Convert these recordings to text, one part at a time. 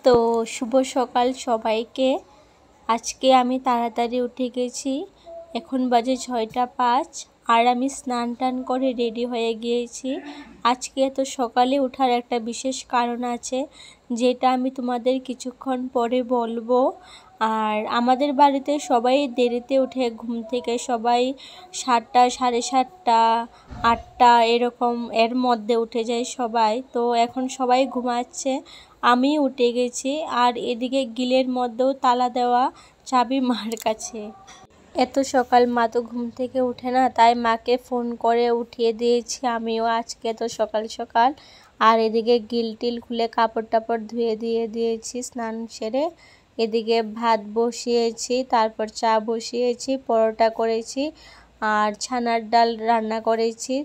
তো শুভ সকাল সবাইকে। আজকে আমি তাড়াতাড়ি উঠে গেছি, এখন বাজে 6টা 5 আর আমি স্নান টান করে রেডি হয়ে গিয়েছি। আজকে এত সকালে ওঠার একটা বিশেষ কারণ আছে, যেটা আমি তোমাদের কিছুক্ষণ পরে বলবো। আর আমাদের বাড়িতে সবাই দেরিতে উঠে ঘুম থেকে, সবাই 7টা 7:30 8টা এরকম এর মধ্যে উঠে যায় সবাই। তো এখন সবাই ঘুমাচ্ছে, আমি উঠে গেছি। আর এদিকে গিলের মধ্যেও তালা দেওয়া, চাবি মার কাছে। এত সকাল মা তো ঘুম থেকে উঠে না, তাই মাকে ফোন করে উঠিয়ে দিয়েছি আমিও আজকে তো সকাল সকাল। আর এদিকে গিল টিল খুলে কাপড় টাপড় ধুয়ে দিয়ে দিয়েছি স্নান সেরে। এদিকে ভাত বসিয়েছি, তারপর চা বসিয়েছি, পরোটা করেছি আর ছানার ডাল রান্না করেছি।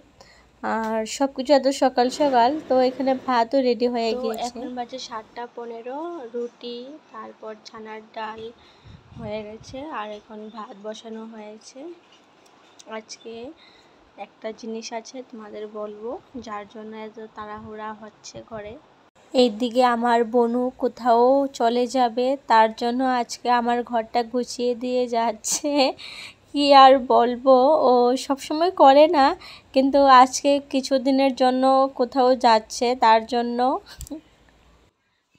আর সব কিছু এত সকাল সকাল, তো এখানে ভাতও রেডি হয়ে গিয়েছে। এখন বাজে 7টা 15, রুটি তারপর ছানার ডাল হয়ে গেছে আর এখন ভাত বসানো হয়েছে। আজকে একটা জিনিস আছে তোমাদের বলবো, যার জন্য এত তাড়াহুড়া হচ্ছে ঘরে। এইদিকে আমার বোনু কোথাও চলে যাবে, তার জন্য আজকে আমার ঘরটা গুছিয়ে দিয়ে যাচ্ছে। কি আর বলবো, ও সবসময় করে না, কিন্তু আজকে কিছুদিনের জন্য কোথাও যাচ্ছে তার জন্য।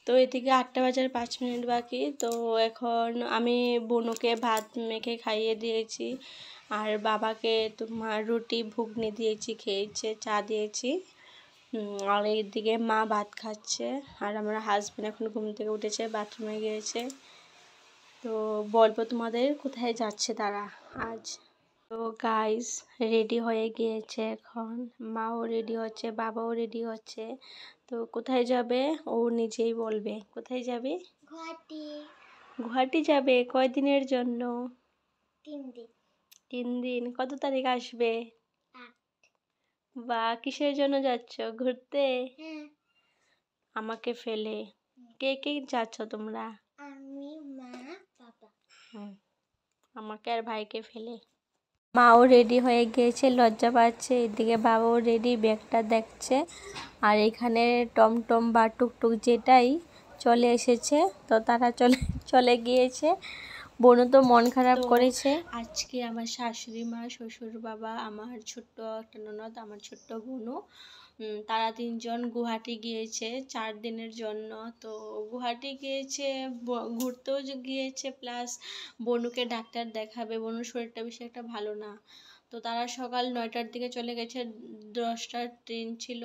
তো এদিকে 8টা বাজার 5 মিনিট বাকি। তো এখন আমি বোনুকে ভাত মেখে খাইয়ে দিয়েছি আর বাবাকে তোমার রুটি ঘুগনি দিয়েছি, খেয়েছে, চা দিয়েছি। আর এইদিকে মা ভাত খাচ্ছে আর আমার হাজব্যান্ড এখন ঘুম থেকে উঠেছে, বাথরুমে গিয়েছে। তো বলবো তোমাদের কোথায় যাচ্ছে তারা আজ। তো গাইস রেডি হয়ে গিয়েছে, এখন মাও রেডি হচ্ছে, বাবাও রেডি হচ্ছে। তো কোথায় যাবে ও নিজেই বলবে। কোথায় যাবে? গুয়াহাটি। গুয়াহাটি যাবে? কয়দিনের জন্য? 3 দিন। 3 দিন। কত তারিখ আসবে? 8। বা কিসের জন্য যাচ্ছ? ঘুরতে? হ্যাঁ। আমাকে ফেলে? কে কে যাচ্ছ তোমরা? আমি, মা, বাবা। আমাকে আর ভাইকে ফেলে। মাও রেডি হয়ে গিয়েছে, লজ্জা পাচ্ছে। এদিকে বাবাও রেডি, ব্যাগটা দেখছে। আর এখানে টমটম বা টুকটুক যেটাই চলে এসেছে, তো তারা চলে গিয়েছে। বোনও তো মন খারাপ করেছে। আজকে আমার শাশুড়ি মা, শ্বশুর বাবা, আমার ছোট্ট একটা ননদ, আমার ছোট্ট বোনও, তারা 3জন গুয়াহাটি গিয়েছে 4 দিনের জন্য। তো গুয়াহাটি গিয়েছে, ঘুরতেও গিয়েছে, প্লাস বনুকে ডাক্তার দেখাবে। বনুর শরীরটা বেশি একটা ভালো না। তো তারা সকাল 9টার দিকে চলে গেছে, 10টার ট্রেন ছিল।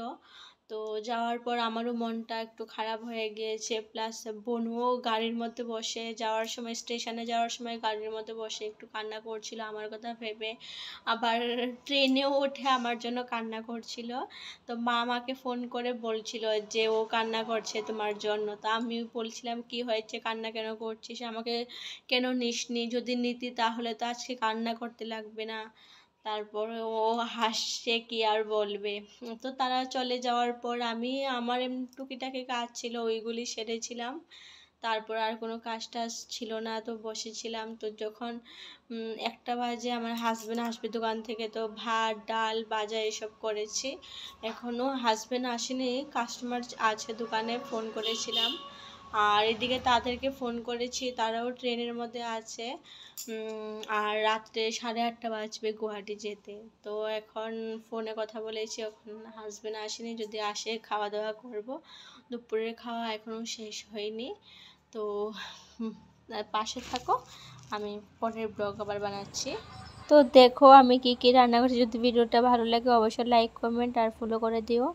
তো যাওয়ার পর আমারও মনটা একটু খারাপ হয়ে গিয়েছে, প্লাস বনুও গাড়ির মধ্যে বসে যাওয়ার সময়, স্টেশনে যাওয়ার সময় গাড়ির মধ্যে বসে একটু কান্না করছিল আমার কথা ভেবে। আবার ট্রেনেও উঠে আমার জন্য কান্না করছিল। তো মা আমাকে ফোন করে বলছিল যে ও কান্না করছে তোমার জন্য। তো আমি বলছিলাম কি হয়েছে, কান্না কেন করছিস, আমাকে কেন নিসনি? যদি নিতি তাহলে তো আজকে কান্না করতে লাগবে না। তারপরে ও হাসছে, কি আর বলবে। তো তারা চলে যাওয়ার পর আমি আমার টুকিটাকি কাজ ছিল ওইগুলি সেরেছিলাম। তারপর আর কোনো কাজ টাজ ছিল না, তো বসেছিলাম। তো যখন 1টা বাজে আমার হাজব্যান্ড আসবে দোকান থেকে, তো ভাত ডাল ভাজা এসব করেছি। এখনও হাজব্যান্ড আসেনি, কাস্টমার আছে দোকানে, ফোন করেছিলাম। আর এদিকে তাদেরকে ফোন করেছি, তারাও ট্রেনের মধ্যে আছে। আর রাত্রে 8:30 বাজবে গুয়াহাটি যেতে। তো এখন ফোনে কথা বলেছি, এখন হাজব্যান্ড আসেনি, যদি আসে খাওয়া দাওয়া করব। দুপুরের খাওয়া এখনও শেষ হয়নি। তো পাশে থাকো, আমি পরের ব্লগ আবার বানাচ্ছি। তো দেখো আমি কি কি রান্না করছি। যদি ভিডিওটা ভালো লাগে অবশ্যই লাইক কমেন্ট আর ফলো করে দিও।